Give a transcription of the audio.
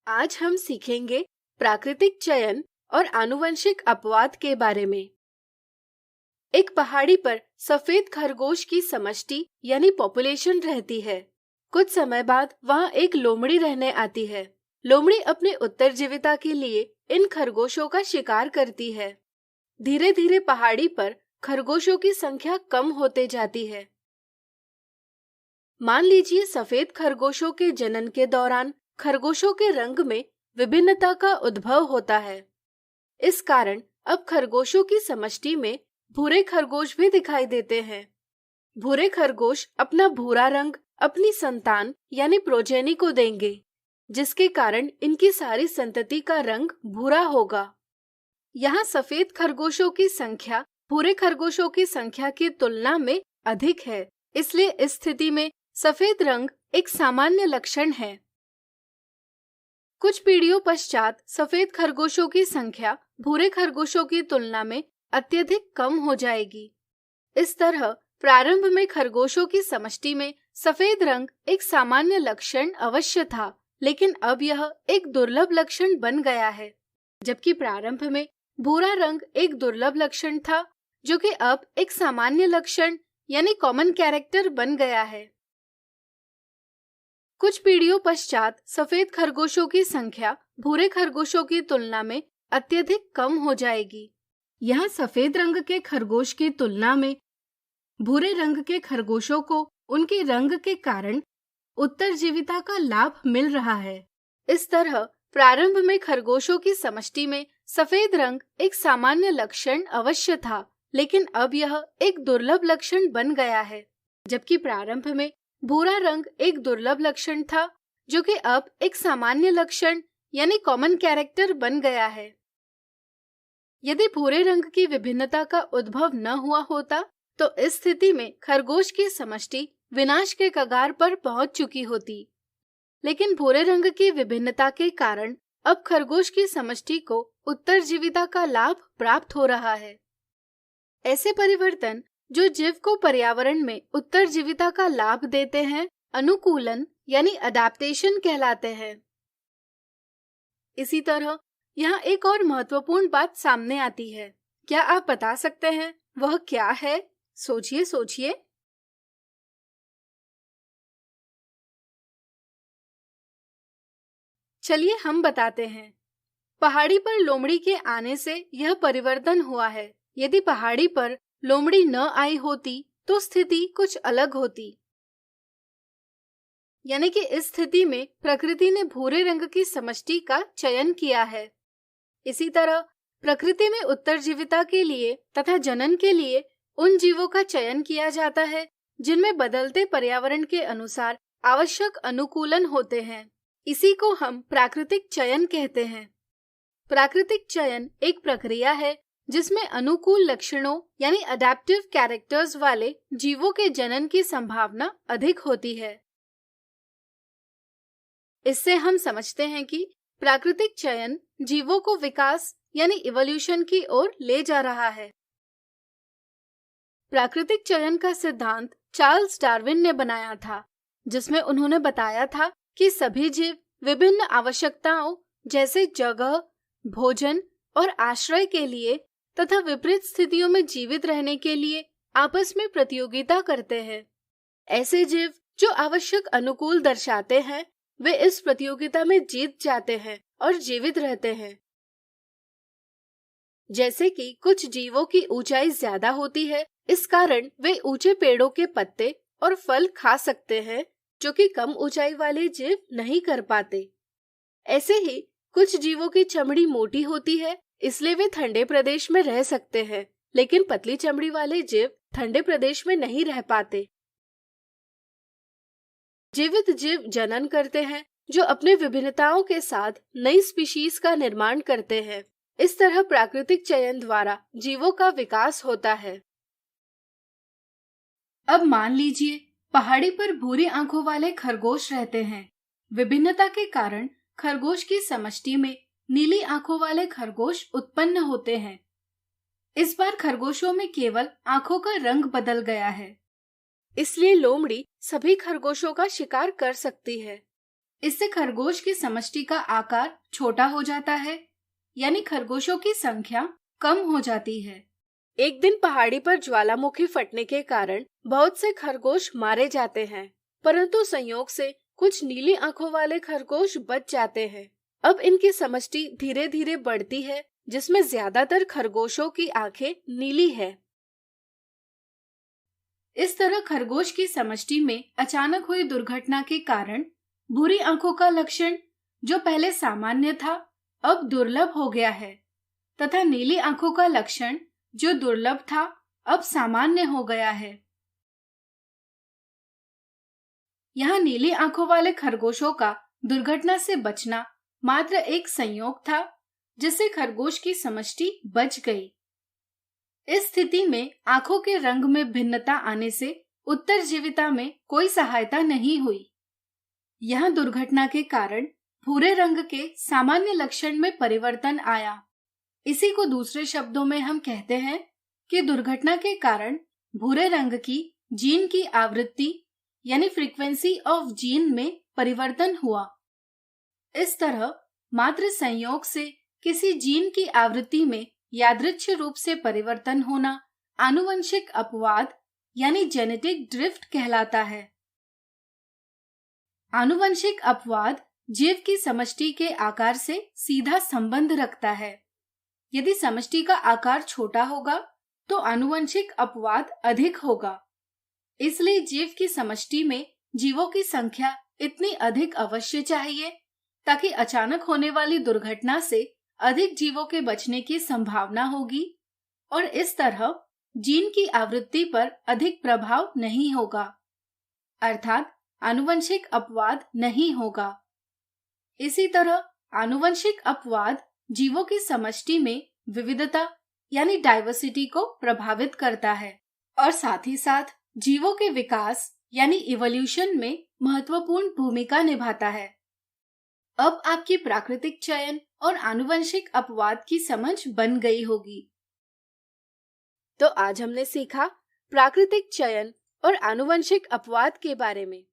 आज हम सीखेंगे प्राकृतिक चयन और आनुवंशिक अपवाद के बारे में। एक पहाड़ी पर सफेद खरगोश की समष्टि यानी पॉपुलेशन रहती है। कुछ समय बाद वहाँ एक लोमड़ी रहने आती है। लोमड़ी अपने उत्तरजीविता के लिए इन खरगोशों का शिकार करती है। धीरे धीरे पहाड़ी पर खरगोशों की संख्या कम होते जाती है। मान लीजिए सफेद खरगोशों के जनन के दौरान खरगोशों के रंग में विभिन्नता का उद्भव होता है। इस कारण अब खरगोशों की समष्टि में भूरे खरगोश भी दिखाई देते हैं। भूरे खरगोश अपना भूरा रंग अपनी संतान यानी प्रोजेनी को देंगे, जिसके कारण इनकी सारी संतति का रंग भूरा होगा। यहाँ सफेद खरगोशों की संख्या भूरे खरगोशों की संख्या की तुलना में अधिक है, इसलिए इस स्थिति में सफेद रंग एक सामान्य लक्षण है। कुछ पीढ़ियों पश्चात सफेद खरगोशों की संख्या भूरे खरगोशों की तुलना में अत्यधिक कम हो जाएगी। इस तरह प्रारंभ में खरगोशों की समष्टि में सफेद रंग एक सामान्य लक्षण अवश्य था, लेकिन अब यह एक दुर्लभ लक्षण बन गया है। जबकि प्रारंभ में भूरा रंग एक दुर्लभ लक्षण था, जो कि अब एक सामान्य लक्षण यानी कॉमन कैरेक्टर बन गया है। कुछ पीढ़ियों पश्चात सफेद खरगोशों की संख्या भूरे खरगोशों की तुलना में अत्यधिक कम हो जाएगी। यहाँ सफेद रंग के खरगोश की तुलना में भूरे रंग के खरगोशों को उनके रंग के कारण उत्तरजीविता का लाभ मिल रहा है। इस तरह प्रारंभ में खरगोशों की समष्टि में सफेद रंग एक सामान्य लक्षण अवश्य था, लेकिन अब यह एक दुर्लभ लक्षण बन गया है। जबकि प्रारंभ में भूरा रंग एक दुर्लभ लक्षण था, जो कि अब एक सामान्य लक्षण यानी कॉमन कैरेक्टर बन गया है। यदि भूरे रंग की विभिन्नता का उद्भव न हुआ होता, तो इस स्थिति में खरगोश की समष्टि विनाश के कगार पर पहुंच चुकी होती। लेकिन भूरे रंग की विभिन्नता के कारण अब खरगोश की समष्टि को उत्तरजीविता का लाभ प्राप्त हो रहा है। ऐसे परिवर्तन जो जीव को पर्यावरण में उत्तरजीविता का लाभ देते हैं, अनुकूलन यानी अडैप्टेशन कहलाते हैं। इसी तरह यहाँ एक और महत्वपूर्ण बात सामने आती है। क्या आप बता सकते हैं वह क्या है? सोचिए सोचिए। चलिए हम बताते हैं। पहाड़ी पर लोमड़ी के आने से यह परिवर्तन हुआ है। यदि पहाड़ी पर लोमड़ी न आई होती तो स्थिति कुछ अलग होती। यानी कि इस स्थिति में प्रकृति ने भूरे रंग की समष्टि का चयन किया है। इसी तरह प्रकृति में उत्तरजीविता के लिए तथा जनन के लिए उन जीवों का चयन किया जाता है जिनमें बदलते पर्यावरण के अनुसार आवश्यक अनुकूलन होते हैं। इसी को हम प्राकृतिक चयन कहते हैं। प्राकृतिक चयन एक प्रक्रिया है जिसमें अनुकूल लक्षणों यानी अडैप्टिव कैरेक्टर्स वाले जीवों के जनन की संभावना अधिक होती है। इससे हम समझते हैं कि प्राकृतिक चयन जीवों को विकास यानी इवोल्यूशन की ओर ले जा रहा है। प्राकृतिक चयन का सिद्धांत चार्ल्स डार्विन ने बनाया था, जिसमें उन्होंने बताया था कि सभी जीव विभिन्न आवश्यकताओं जैसे जगह, भोजन और आश्रय के लिए तथा विपरीत स्थितियों में जीवित रहने के लिए आपस में प्रतियोगिता करते हैं। ऐसे जीव जो आवश्यक अनुकूल दर्शाते हैं, वे इस प्रतियोगिता में जीत जाते हैं और जीवित रहते हैं। जैसे कि कुछ जीवों की ऊंचाई ज्यादा होती है, इस कारण वे ऊंचे पेड़ों के पत्ते और फल खा सकते हैं, जो कि कम ऊंचाई वाले जीव नहीं कर पाते। ऐसे ही कुछ जीवों की चमड़ी मोटी होती है, इसलिए वे ठंडे प्रदेश में रह सकते हैं, लेकिन पतली चमड़ी वाले जीव ठंडे प्रदेश में नहीं रह पाते। जीवित जीव जनन करते हैं, जो अपने विभिन्नताओं के साथ नई स्पीशीज का निर्माण करते हैं। इस तरह प्राकृतिक चयन द्वारा जीवों का विकास होता है। अब मान लीजिए पहाड़ी पर भूरी आंखों वाले खरगोश रहते हैं। विभिन्नता के कारण खरगोश की समष्टि में नीली आंखों वाले खरगोश उत्पन्न होते हैं। इस बार खरगोशों में केवल आंखों का रंग बदल गया है, इसलिए लोमड़ी सभी खरगोशों का शिकार कर सकती है। इससे खरगोश की समष्टि का आकार छोटा हो जाता है, यानी खरगोशों की संख्या कम हो जाती है। एक दिन पहाड़ी पर ज्वालामुखी फटने के कारण बहुत से खरगोश मारे जाते हैं, परंतु संयोग से कुछ नीली आंखों वाले खरगोश बच जाते हैं। अब इनकी समष्टि धीरे धीरे बढ़ती है, जिसमें ज्यादातर खरगोशों की आंखें नीली है। इस तरह खरगोश की समष्टि में अचानक हुई दुर्घटना के कारण भूरी आंखों का लक्षण, जो पहले सामान्य था, अब दुर्लभ हो गया है, तथा नीली आंखों का लक्षण, जो दुर्लभ था, अब सामान्य हो गया है। यहाँ नीली आंखों वाले खरगोशों का दुर्घटना से बचना मात्र एक संयोग था, जिससे खरगोश की समष्टि बच गई। इस स्थिति में आंखों के रंग में भिन्नता आने से उत्तरजीविता में कोई सहायता नहीं हुई। यह दुर्घटना के कारण भूरे रंग के सामान्य लक्षण में परिवर्तन आया। इसी को दूसरे शब्दों में हम कहते हैं कि दुर्घटना के कारण भूरे रंग की जीन की आवृत्ति यानी फ्रीक्वेंसी ऑफ जीन में परिवर्तन हुआ। इस तरह मात्र संयोग से किसी जीन की आवृत्ति में यादृच्छिक रूप से परिवर्तन होना आनुवंशिक अपवाद यानी जेनेटिक ड्रिफ्ट कहलाता है। आनुवंशिक अपवाद जीव की समष्टि के आकार से सीधा संबंध रखता है। यदि समष्टि का आकार छोटा होगा तो आनुवंशिक अपवाद अधिक होगा। इसलिए जीव की समष्टि में जीवों की संख्या इतनी अधिक अवश्य चाहिए ताकि अचानक होने वाली दुर्घटना से अधिक जीवों के बचने की संभावना होगी और इस तरह जीन की आवृत्ति पर अधिक प्रभाव नहीं होगा, अर्थात आनुवंशिक अपवाद नहीं होगा। इसी तरह आनुवंशिक अपवाद जीवों की समष्टि में विविधता यानी डाइवर्सिटी को प्रभावित करता है और साथ ही साथ जीवों के विकास यानी इवोल्यूशन में महत्वपूर्ण भूमिका निभाता है। अब आपकी प्राकृतिक चयन और आनुवंशिक अपवाद की समझ बन गई होगी। तो आज हमने सीखा प्राकृतिक चयन और आनुवंशिक अपवाद के बारे में।